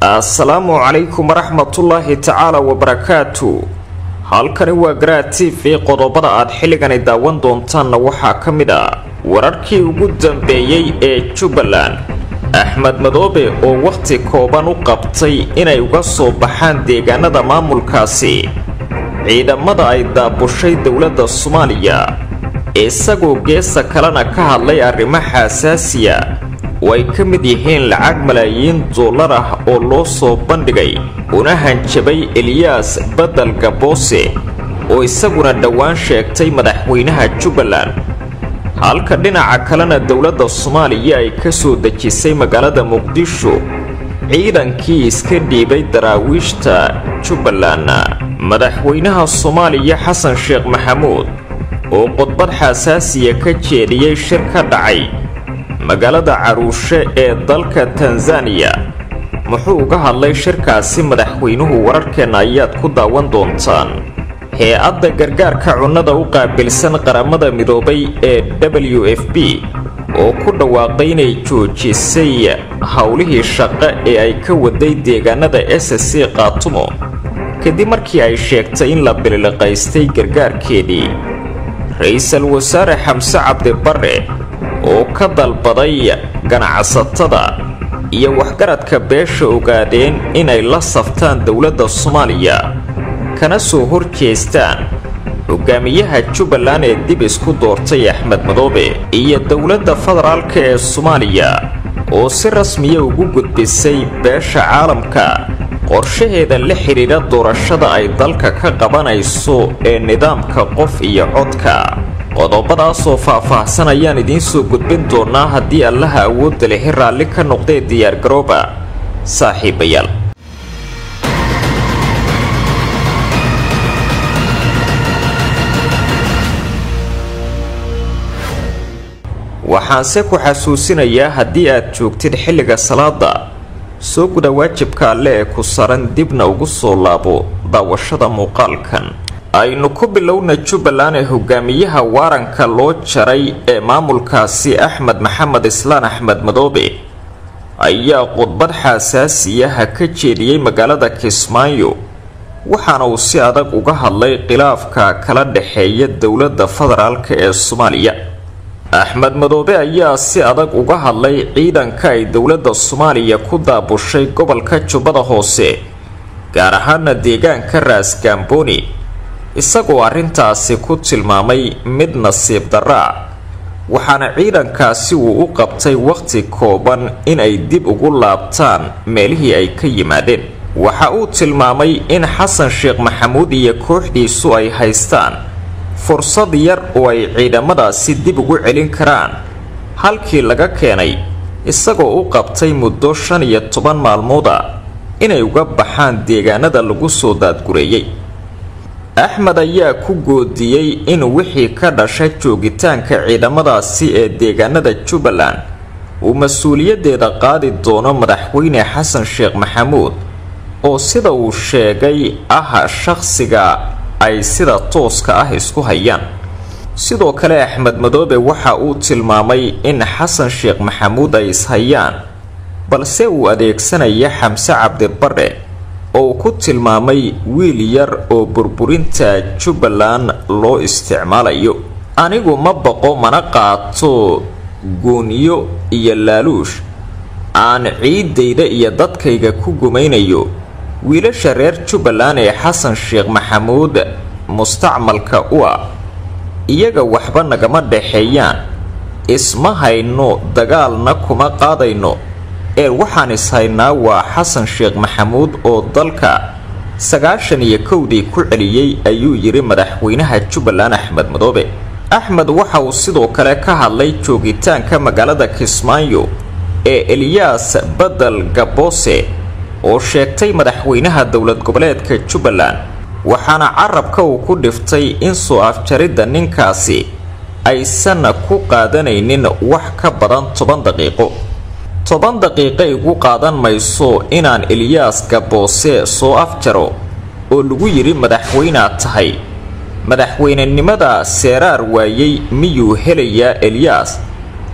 السلام عليكم ورحمة الله تعالى وبركاته. halkani waa Garaad TV qodobada aad xilligan daawan doontaan waxa kamida wararkii ugu dambeeyay ee Jubbaland. Axmed Madoobe oo waqti kooban u qabtay inay uga soo baxaan deegaanada maamulkaasi. ciidamada ay daabushay dawladda Soomaaliya isagoo geesa kalena ka hadlay arrimaha xasaasiya way kamid yihiin lacag malaayiin dollar ah oo loo soo bandhigay una hanjabay Elias Badal Gabose oo isaguna dhawaan sheegtay madaxweynaha Jubbaland. halka dhinaca kalena dawladda Soomaaliya ay ka soo dajisay magaalada Muqdisho ciidankii iska dhiibay daraawiishta Jubbaland. madaxweynaha Soomaaliya Xasan Sheekh Maxamuud oo qodbad xasaasiya ka jeediyay shir ka dhacay magaalada Caruushe ee dalka Tanzania. muxuu uga hadlay shirkaasi madaxweynuhu wararkeena ayaad ku daawan doontaan. hay-adda gargaarka cunnada u qaabilsan qaramada midoobay ee WFP oo ku dhawaaqay inay joojisay hawlihii shaqo ee ay ka waday deegaanada SSC Qaatumo kadib markii ay sheegtay in la biliqaystay gargaarkeedii. ra'iisul wasaare Xamse Cabdi Barre oo ka dalbaday ganacsatada iyo waxgaradka beesha ogaadeen inay la saftaan dawladda Soomaaliya kana soo horjeestaan hogaamiyaha Jubbaland ee dib isku doortay Axmed Madoobe iyo dawladda federaalka ee Soomaaliya oo si rasmi ah ugu gudbisay beesha caalamka qorshaheeda la xiriira doorashada ay dalka ka qabanayso ee nidaamka qof iyo codka. qodobadaas oo faahfaahsan ayaan idiin soo gudbin doonaa haddii Allaha awoodda leh raalli ka noqday diyaar garooba saaxiibayaal. waxaanse ku xasuusinayaa haddii aad joogtid xilliga salaada soo guda waajibka alle ee ku saran dibna ugu soo laabo daawashada muuqaalkan. aynu ku bilowna Jubbaland ee hogaamiyaha waaranka loo jaray ee maamulkaasi Axmed Maxamed Islaan Axmed Madoobe ayaa qodbad xasaasiya ka jeediyay magaalada Kismaayo waxaana uu si adag uga hadlay khilaafka kala dhaxeeya dawladda federaalka ee Soomaaliya. Axmed Madoobe ayaa si adag uga hadlay ciidanka ay dawladda Soomaaliya ku daabushay gobolka Jubbada Hoose gaar ahaan deegaanka Raas Gamboni isagoo arrintaasi ku tilmaamay mid nasiib darro. waxaana ciidankaasi uu u qabtay waqti kooban in ay dib ugu laabtaan meelihii ay ka yimaadeen. waxa uu tilmaamay in Xasan Sheekh Maxamuud iyo kooxdiisu ay haystaan fursad yar oo ay ciidamadaasi dib ugu celin karaan halkii laga keenay isagoo u qabtay muddo 15 maalmood inay uga baxaan deegaanada lagu soo daadgureeyay. Axmed ayaa ku goodiyay in wixii ka dhashay joogitaanka ciidamadaasi ee deegaanada Jubbaland uu mas'uuliyadeeda qaadi doono madaxweyne Xasan Sheekh Maxamuud oo sida uu sheegay shakhsiga ay sida tooska isku hayaan. sidoo kale Axmed Madoobe waxa uu tilmaamay in Xasan Sheekh Maxamuud ay ishayaan balse uu adeegsanaya Xamse Cabdi Barre oo ku tilmaamay wiil yar oo burburinta Jubbaland loo isticmaalayo. anigu ma baqo mana qaato gooniyo iyo laaluush aan ciidayda iyo dadkayga ku gumaynayo. wiilasha reer Jubbaland ee Xasan Sheekh Maxamuud mustacmalka iyaga waxba nagama dhaxeeyaan isma hayno dagaalna kuma qaadayno ee waxaan ishaynaa waa Xasan Sheekh Maxamuud oo dalka 91dii ku celiyay ayuu yiri madaxweynaha Jubbaland Axmed Madoobe. Axmed waxa uu sidoo kale ka hadlay joogitaanka magaalada Kismaayo ee Elias Badal Gabose oo sheegtay madaxweynaha dawlad goboleedka Jubbaland waxaana carabka uu ku dhiftay in soo afjaridda ninkaasi aysan ku qaadanaynin wax ka badan 10 daqiiqo. 10 daqiiqo igu qaadan mayso inaan Elias Gabose soo afjaro oo lagu yiri madaxweyne tahay. madaxweynenimada seeraar waayay miyuu helayaa Elias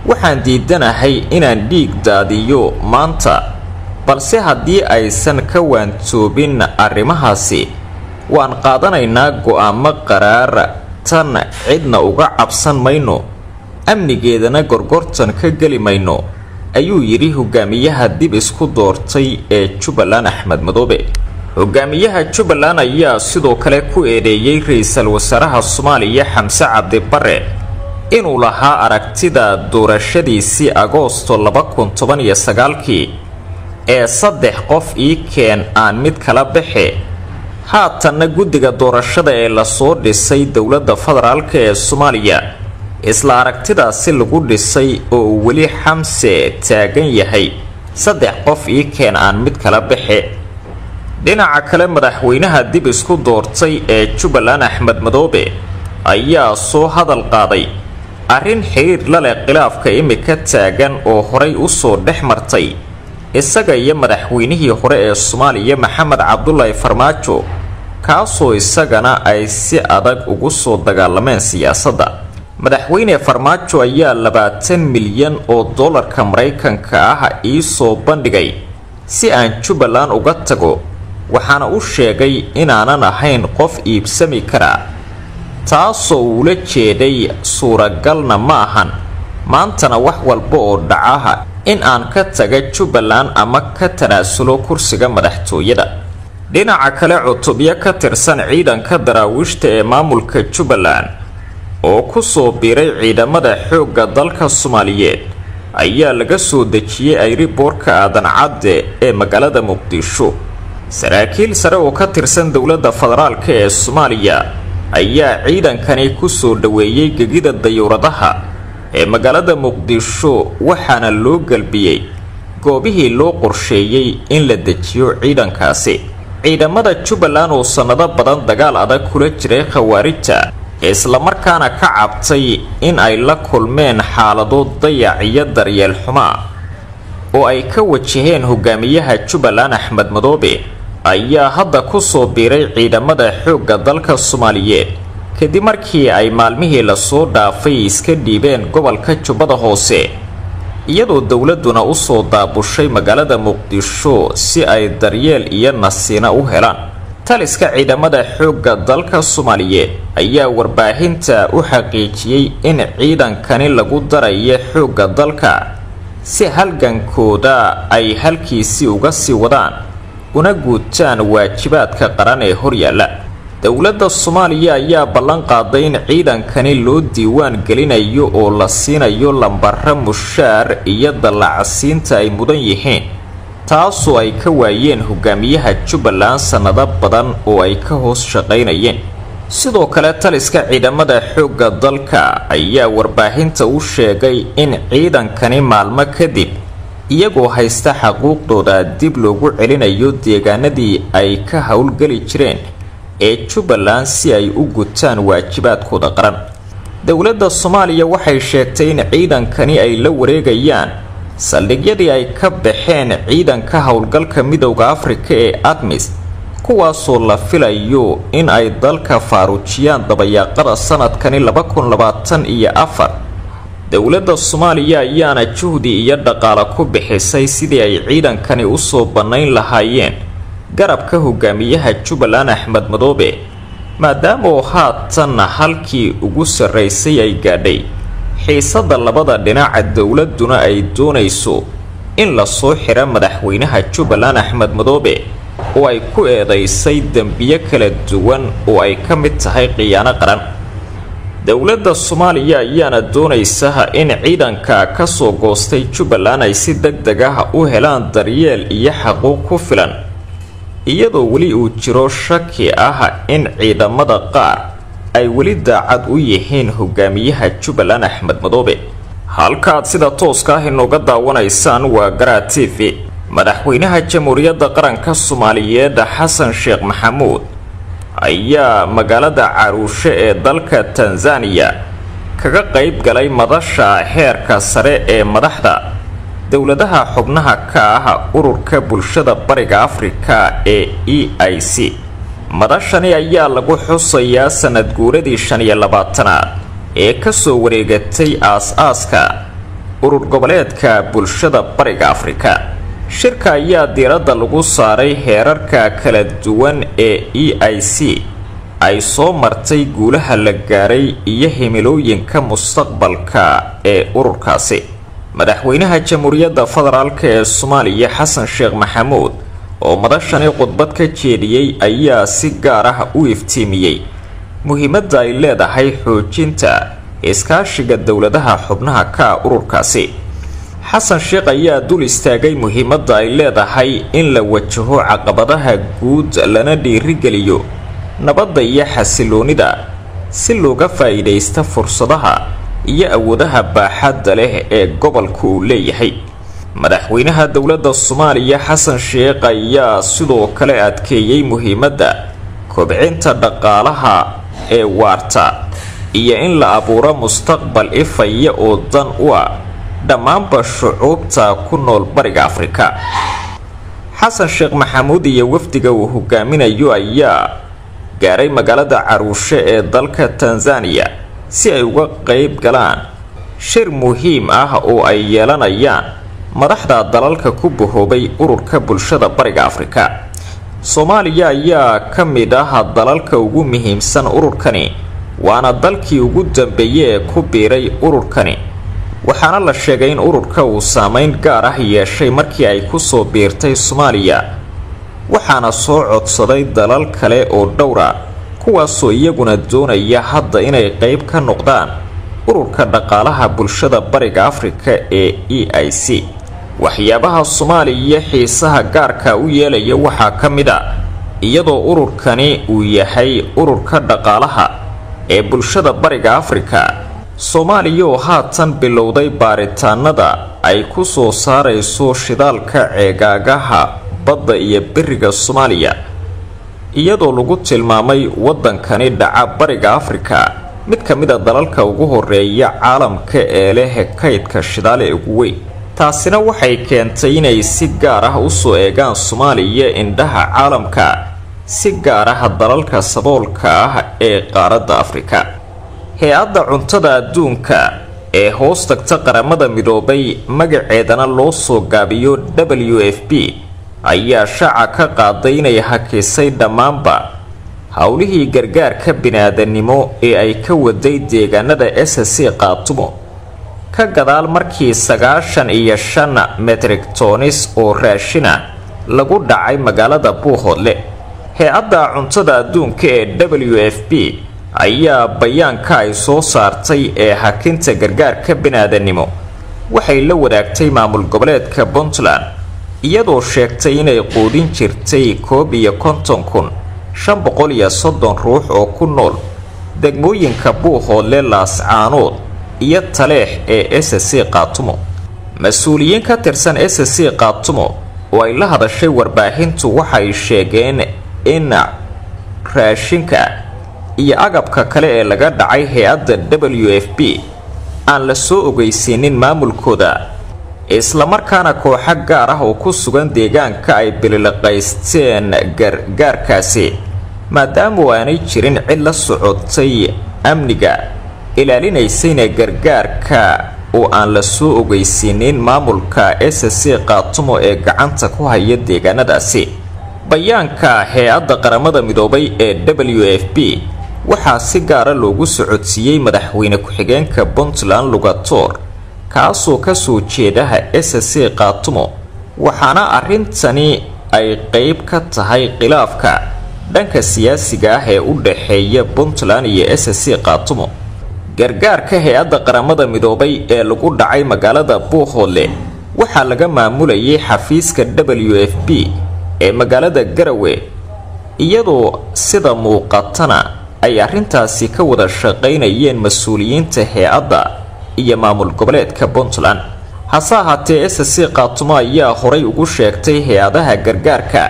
waxaan diidanahay inaan dhiig daadiyo maanta balse haddii aysan ka waantoobin arrimahaasi waan qaadanaynaa go'aamo qaraar tan cidna uga cabsan mayno amnigeedana gorgortan ka geli mayno ayuu yidhi hogaamiyaha dib isku doortay ee Jubbaland Axmed Madoobe. hogaamiyaha Jubbaland ayaa sidoo kale ku eedeeyay ra'iisul wasaaraha Soomaaliya Xamse Cabdi Barre inuu lahaa aragtida doorashadiisii Agoosto 2019 ee 3 qof ii keen aan mid kala baxe haatanna guddiga doorashada ee la soo dhisay dowladda federaalka ee Soomaaliya isla aragtidaasi lagu dhisay oo weli Xamse taagan yahay 3 qof ii keen aan mid kala baxe. dhinaca kale madaxweynaha dib isku doortay ee Jubbaland Axmed Madoobe ayaa soo hadal qaaday arrin xiriir la leh khilaafka imika taagan oo horay u soo dhex martay isaga iyo madaxweynihii hore ee Soomaaliya Maxamed Cabdullaahi Farmaajo kaasoo isagana ay si adag ugu soo dagaalameen siyaasadda. madaxweyne Farmaajo ayaa 20 milyan oo dollarka Mareykanka ah ii soo bandhigay si aan Jubbaland uga tago waxaana u sheegay inaanan ahayn qof iibsami kara taasoo ula jeeday suuragalna ma ahan maantana wax walba oo dhacaha in aan ka taga Jubbaland ama ka tanaasulo kursiga madaxtooyada. dhinaca kale cutubyo ka tirsan ciidanka daraawiishta ee maamulka Jubbaland oo ku soo biiray ciidamada xoogga dalka Soomaaliyeed ayaa laga soo dejiyay ayriboorka Aadan Cadde ee magaalada Muqdisho. saraakiil sare oo ka tirsan dowladda federaalka ee Soomaaliya ayaa ciidankani ku soo dhaweeyay gegida dayuuradaha ee magaalada Muqdisho waxaana loo galbiyay goobihii loo qorsheeyay in la dejiyo ciidankaasi. ciidamada Jubbaland oo sanado badan dagaal adag kula jiray khawaarijta isla markaana ka cabtay in ay la kulmeen xaalado dayac iyo daryeel xumo oo ay ka wajaheen hogaamiyaha Jubbaland Axmed Madoobe ayaa hadda ku soo biiray ciidamada xoogga dalka Soomaaliyeed kadib markii ay maalmihii la soo dhaafay iska dhiibeen gobolka Jubbada Hoose iyadoo dowladuna u soo daabushay magaalada Muqdisho si ay daryeel iyo nasiina u helaan. taliska ciidamada xoogga dalka Soomaaliyeed ayaa warbaahinta u xaqiijiyay in ciidankani lagu darayo xoogga dalka si halgankooda ay halkiisii uga sii wadaan una guutaan waajibaadka qaran ee horyaala. dowladda Soomaaliya ayaa ballan qaaday in ciidankani loo diiwaan gelinayo oo la siinayo lambarro mushaar iyo dallacsiinta ay mudan yihiin taasoo ay ka waayeen hogaamiyaha Jubbaland sanado badan oo ay ka hoos shaqaynayeen. sidoo kale taliska ciidamada xoogga dalka ayaa warbaahinta u sheegay in ciidankani maalmo kadib iyagoo haysta xuquuqdooda dib loogu celinayo deegaanadii ay ka howlgali jireen ee Jubbaland si ay u gutaan waajibaadkooda qaran. dowladda Soomaaliya waxay sheegtay in ciidankani ay la wareegayaan saldhigyadii ay ka baxeen ciidanka howlgalka midowga Afrika ee ATMIS kuwaasoo la filayo in ay dalka faaruujiyaan dabayaaqada sanadkani 2024. dowladda Soomaaliya ayaana juhdi iyo dhaqaale ku bixisay sidii ay ciidankani u soo banayn lahaayeen garabka hogaamiyaha Jubbaland Axmed Madoobe maadaama oo haatan halkii ugu sarreysay ay gaadhay xiisada labada dhinac dowladuna ay doonayso in la soo xiro madaxweynaha Jubbaland Axmed Madoobe oo ay ku eedeysay dambiyo kala duwan oo ay ka mid tahay khiyaano qaran. dowladda Soomaaliya ayaana doonaysa in ciidanka ka soo goostay Jubbaland ay si degdeg ah u helaan daryeel iyo xuquuq ku filan iyadoo weli uu jiro shaki ah in ciidamada qaar ay weli daacad u yihiin hogaamiyaha Jubbaland Axmed Madoobe. halkaad sida tooska ah inooga daawanaysaan waa Garaa TV. madaxweynaha jamhuuriyadda qaranka Soomaaliyeed Xasan Sheekh Maxamuud ayaa magaalada Caruushe ee dalka Tanzania kaga qayb galay madasha heerka sare ee madaxda dowladaha xubnaha ka ah ururka bulshada bariga Afrika ee EIC. madashani ayaa lagu xusayaa sanad guuradii 25aad ee ka soo wareegatay aas-aaska urur goboleedka bulshada bariga Afrika. shirka ayaa diiradda lagu saaray heerarka kala duwan ee EIC ay soo martay guulaha la gaaray iyo himilooyinka mustaqbalka ee ururkaasi. madaxweynaha jamhuuriyadda federaalka ee Soomaaliya Xasan Sheekh Maxamuud oo madashani khudbad ka jeediyay ayaa si gaar ah u iftiimiyay muhiimadda ay leedahay xoojinta iskaashiga dawladaha xubnaha ka ururkaasi. xasan sheekh ayaa dul istaagay muhiimadda ay leedahay in la wajaho caqabadaha guud lana dhiirigeliyo nabadda iyo xasiloonida si looga faa'iideysto fursadaha iyo awoodaha baaxadda leh ee gobolka uu leeyahay. madaxweynaha dowladda Soomaaliya Xasan Sheekh ayaa sidoo kale adkeeyay muhiimadda kobcinta dhaqaalaha ee waarta iyo in la abuuro mustaqbal ifaya oo dan u ah dhammaanba shucuubta ku nool bariga Afrika. xasan sheekh maxamuud iyo wafdiga uu hogaaminayo ayaa gaaray magaalada Arusha ee dalka Tanzania si ay uga qayb galaan shir muhiim ah oo ay yeelanayaan madaxda dalalka ku bahoobay ururka bulshada bariga Afrika. Soomaaliya ayaa ka mid ah dalalka ugu muhiimsan ururkani, waana dalkii ugu dambeeyay ee ku biiray ururkani, waxaana la sheegay in ururka uu saameyn gaar ah yeeshay markii ay ku soo biirtay Soomaaliya, waxaana soo codsaday dalal kale oo dhowra kuwaasoo iyaguna doonaya hadda inay qayb ka noqdaan ururka dhaqaalaha bulshada bariga Afrika ee EIC. waxyaabaha Soomaaliya xiisaha gaarka u yeelaya waxaa ka mid ah iyadoo ururkani uu yahay ururka dhaqaalaha ee bulshada bariga Afrika. Soomaaliya oo haatan bilowday baaritaanada ay ku soo saarayso shidaalka ceegaagaha badda iyo bariga Soomaaliya, iyadoo lagu tilmaamay wadankani dhaca bariga Afrika mid ka mid ah dalalka ugu horeeya caalamka ee leh kaydka shidaal ee ugu weyn. taasina waxay keentay inay si gaar ah u soo eegaan Soomaaliya indhaha caalamka, si gaar ah dalalka saboolka ah ee qaaradda Afrika. hay-adda cuntada adduunka ee hoos tagta qaramada midoobay magaceedana loo soo gaabiyo WFP ayaa shaaca ka qaaday inay hakisay dhammaanba howlihii gargaarka bini'aadanimo ee ay ka waday deegaanada SSC Qaatumo ka gadaal markii 95 metric tons oo raashina lagu dhacay magaalada Buuhoodle. hay-adda cuntada adduunka ee WFP ayaa bayaanka ay soo saartay ee hakinta gargaarka bini'aadanimo waxay la wadaagtay maamul goboleedka Puntland, iyadoo sheegtay inay quudin jirtay 51,530 ruux oo ku nool degmooyinka Buuhoodle, Laascaanood iyo Taleex ee SSC Qaatumo. mas-uuliyiin ka tirsan SSC Qaatumo oo ay la hadashay warbaahintu waxay sheegeen in raashinka iyo agabka kale ee laga dhacay hay-adda WFP aan la soo ogeysiinin maamulkooda, isla markaana kooxo gaar ah oo ku sugan deegaanka ay biliqaysteen gargaarkaasi maadaama aanay jirin cid la socotay amniga ilaalinaysayna gargaarka oo aan la soo ogeysiinin maamulka SSC Qaatumo ee gacanta ku haya deegaanadaasi. bayaanka hay-adda qaramada midoobay ee WFP waxaa si gaar ah loogu socodsiiyay madaxweyne ku-xigeenka Puntland Lugator, kaasoo ka soo jeedaha SSC Qaatumo, waxaana arrintani ay qayb ka tahay khilaafka dhanka siyaasiga ah ee u dhaxeeya Puntland iyo SSC Qaatumo. gargaarka hay-adda qaramada midoobay ee lagu dhacay magaalada Buuhoodle waxaa laga maamulayay xafiiska WFP ee magaalada Garowe, iyadoo sida muuqatana ay arrintaasi ka wada shaqaynayeen mas-uuliyiinta hay-adda iyo maamul goboleedka Puntland. hase ahaatee SSC Qaatumo ayaa horay ugu sheegtay hay-adaha gargaarka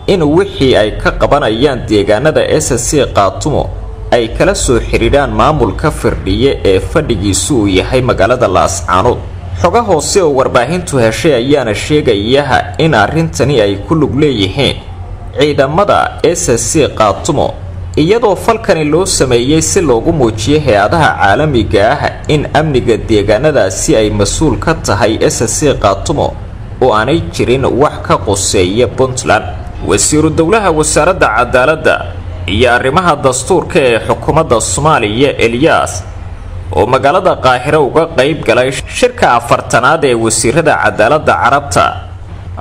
in wixii ay ka qabanayaan deegaanada SSC Qaatumo ay kala soo xiriiraan maamulka firdhiye ee fadhigiisu uu yahay magaalada Laascaanood. xoga hoose oo warbaahintu heshay ayaana sheegaya in arrintani ay ku lug leeyihiin ciidamada SSC Qaatumo, iyadoo falkani loo sameeyay si loogu muujiyo hay-adaha caalamiga ah in amniga deegaanadaasi ay mas'uul ka tahay SSC Qaatumo, oo aanay jirin wax ka qoseeya Puntland. wasiiru dowlaha wasaaradda cadaaladda iyo arrimaha dastuurka ee xukuumadda Soomaaliya Elias oo magaalada Qaahiro uga qayb galay shirka afartanaad ee wasiirada cadaaladda Carabta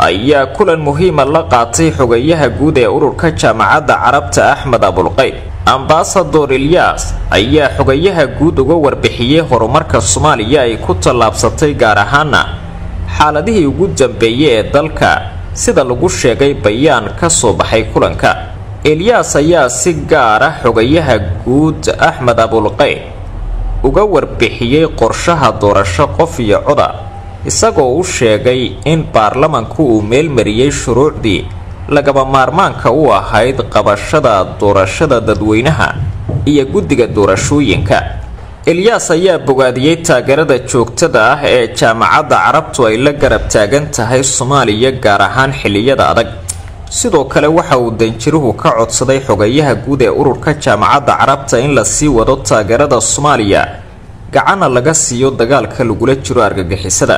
ayaa kulan muhiim ah la qaatay xogayaha guud ee ururka jaamacadda Carabta Axmed Abulqayb. Ambassador Elias ayaa xogayaha guud uga warbixiyay horumarka Soomaaliya ay ku tallaabsatay gaar ahaan xaaladihii ugu dambeeyay ee dalka sida lagu sheegay bayaan ka soo baxay kulanka. Elias ayaa si gaar ah xogayaha guud Axmed Abulqayb uga warbixiyay qorshaha doorasho qof iyo cod ah isagoo u sheegay in baarlamaanku uu meel mariyay shuruucdii lagaba maarmaanka u ahayd qabashada doorashada dadweynaha iyo guddiga doorashooyinka. Elias ayaa bogaadiyay taageerada joogtada ah ee jaamacadda Carabtu ay la garab taagan tahay Soomaaliya gaar ahaan xilliyada adag. sidoo kale waxa uu danjiruhu ka codsaday xogayaha guud ee ururka jaamacadda Carabta in la sii wado taageerada Soomaaliya gacana laga siiyo dagaalka lagula jiro argagixisada.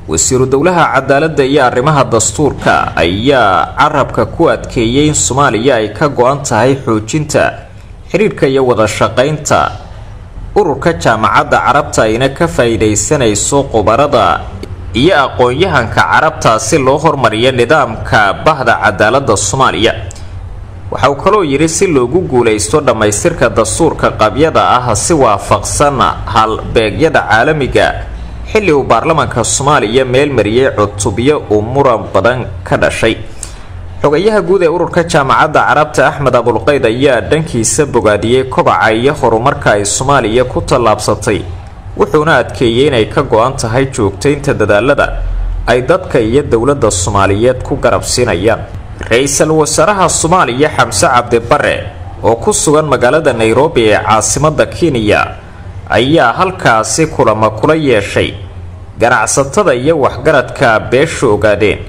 wasiiru dowlaha cadaaladda iyo arrimaha dastuurka ayaa carabka ku adkeeyay in Soomaaliya ay ka go'an tahay xoojinta xiriirka iyo wada shaqaynta ururka jaamacadda Carabta ayna ka faa'iideysanayso qobarada iyo aqoon-yahanka Carabta si loo hormariyo nidaamka bahda cadaaladda Soomaaliya. waxa uu kaloo yiri si loogu guuleysto dhamaystirka dastuurka qabyada ah si waafaqsan hal beegyada caalamiga xilli uu baarlamaanka Soomaaliya meel mariyay cutubyo uu muran badan ka dhashay. xogayaha guud ee ururka jaamacadda Carabta Axmed Abulqayb ayaa dhankiisa bogaadiyay kobaca iyo horumarka ay Soomaaliya ku tallaabsatay wuxuuna adkeeyay inay ka go'an tahay joogtaynta dadaalada ay dadka iyo dawladda Soomaaliyeed ku garab siinayaan. ra'iisul wasaaraha Soomaaliya Xamse Cabdi Barre oo ku sugan magaalada Nairobi ee caasimadda Kenya ayaa halkaasi kulamo kula yeeshay ganacsatada iyo waxgaradka beesha ogaadeen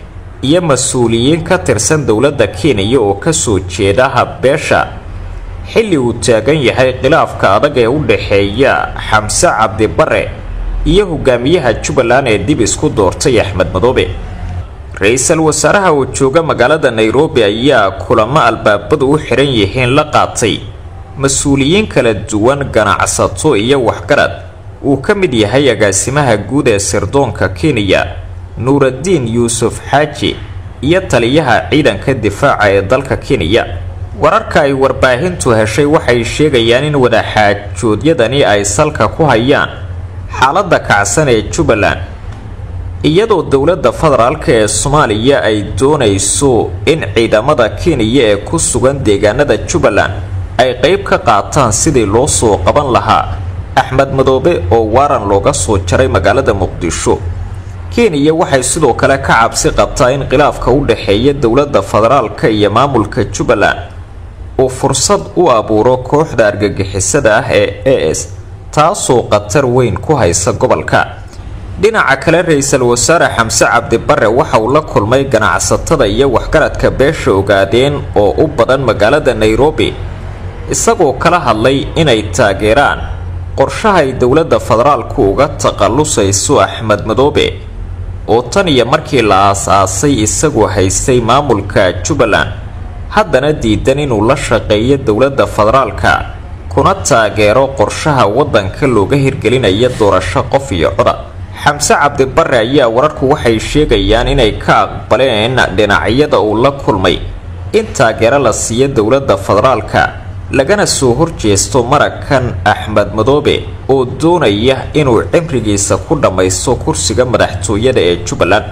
iyo mas'uuliyiin ka tirsan dawladda Kenya oo ka soo jeeda beesha xilli uu taagan yahay khilaafka adag ee u dhaxeeya Xamse Cabdi Barre iyo hogaamiyaha Jubbaland ee dib isku doortay Axmed Madoobe. ra'iisul wasaaraha oo jooga magaalada Nairobi ayaa kulamo albaabadu u xiran yihiin la qaatay mas'uuliyiin kala duwan ganacsato iyo waxgarad uu ka mid yahay agaasimaha guud ee sirdoonka Kenya Nuruddin Yusuf Haji iyo taliyaha ciidanka difaaca ee dalka Kenya. wararka ay warbaahintu heshay waxay sheegayaan in wada xaajoodyadani ay salka ku hayaan xaaladda kacsan ee Jubbaland iyadoo dawladda federaalka ee Soomaaliya ay doonayso in ciidamada Kenya ee ku sugan deegaanada Jubbaland ay qayb ka qaataan sidii loo soo qaban lahaa Axmed Madoobe oo waaran looga soo jaray magaalada Muqdisho. Kenya waxay sidoo kale ka cabsi qabtaa in khilaafka u dhaxeeya dawladda federaalka iyo maamulka Jubbaland oo fursad u abuuro kooxda argagixisada ah ee AS taasoo qatar weyn ku haysa gobolka. dhinaca kale ra'iisul wasaare Xamse Cabdi Barre waxa uu la kulmay ganacsatada iyo waxgaradka beesha ogaadeen oo u badan magaalada Nairobi isagoo kala hadlay inay taageeraan qorshaha ay dawladda federaalku uga taqalusayso Axmed Madoobe oo tan iyo markii la aasaasay isagoo haystay maamulka Jubbaland haddana diidan inuu la shaqeeyo dawladda federaalka kuna taageero qorshaha wadanka looga hirgelinayo doorasho qof iyo cod. Xamse Cabdi Barre ayaa wararku waxay sheegayaan inay ka aqbaleen dhinacyada uu la kulmay in taageero la siiyo dawladda federaalka lagana soo horjeesto marakan Axmed Madoobe oo doonaya inuu cimrigiisa ku dhamaysto kursiga madaxtooyada ee Jubbaland.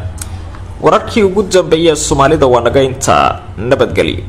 wararkii ugu dambeeyay Soomaalida waa naga inta nabadgelyo.